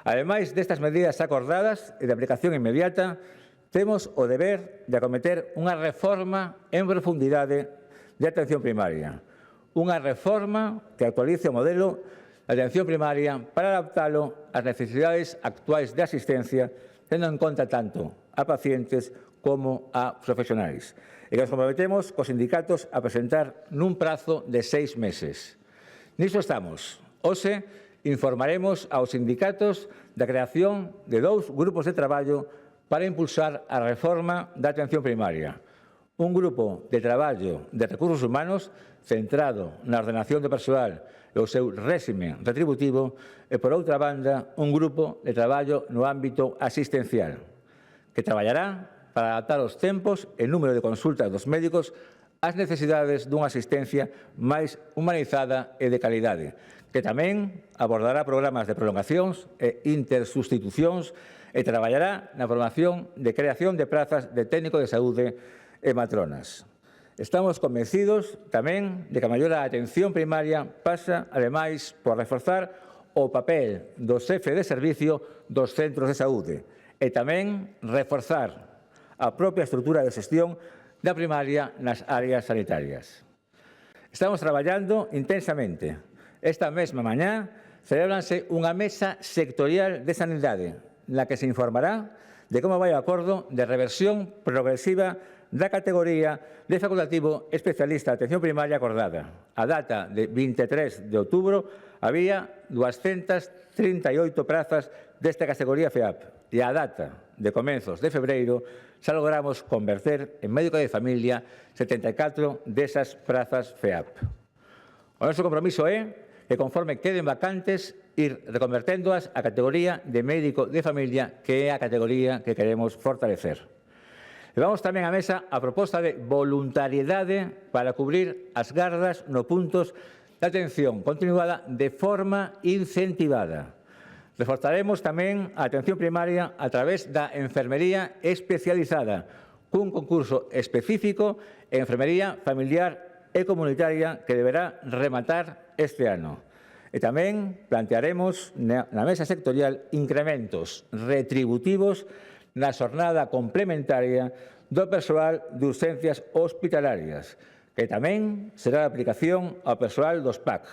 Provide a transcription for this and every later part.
Ademais destas medidas acordadas e de aplicación inmediata, temos o deber de acometer unha reforma en profundidade de atención primaria. Unha reforma que actualice o modelo de atención primaria para adaptalo ás necesidades actuais de asistencia, tendo en conta tanto a pacientes como a profesionais. E que nos comprometemos cos sindicatos a presentar nun prazo de 6 meses. Niso estamos. Hoxe informaremos aos sindicatos da creación de 2 grupos de traballo para impulsar a reforma da atención primaria. Un grupo de traballo de recursos humanos centrado na ordenación do persoal e o seu réxime retributivo e, por outra banda, un grupo de traballo no ámbito asistencial, que traballará para adaptar os tempos e número de consultas dos médicos ás necesidades dunha asistencia máis humanizada e de calidade, que tamén abordará programas de prolongacións e intersustitucións e traballará na formación de creación de prazas de técnico de saúde e matronas. Estamos convencidos tamén de que a mellora da atención primaria pasa, ademais, por reforzar o papel do xefe de servicio dos centros de saúde e tamén reforzar a propia estrutura de xestión da primaria nas áreas sanitarias. Estamos traballando intensamente. Esta mesma mañá celébranse unha mesa sectorial de sanidade na que se informará de como vai o acordo de reversión progresiva da categoría de facultativo especialista de atención primaria acordada. A data de 23 de outubro había 238 prazas desta categoría FEAP e a data de comenzos de febreiro xa logramos converter en médico de familia 74 desas prazas FEAP. O noso compromiso é que, conforme queden vacantes, ir reconverténdoas a categoría de médico de familia, que é a categoría que queremos fortalecer. Levamos tamén á mesa a proposta de voluntariedade para cubrir as gardas no puntos de atención continuada de forma incentivada. Reforzaremos tamén a atención primaria a través da enfermería especializada, cun concurso específico en enfermería familiar e comunitaria que deberá rematar este ano. E tamén plantearemos na mesa sectorial incrementos retributivos na xornada complementaria do persoal de urxencias hospitalarias, que tamén será de aplicación ao persoal dos PAC.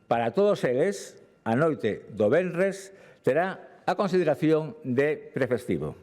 Para todos eles, a noite do venres terá a consideración de prefestivo.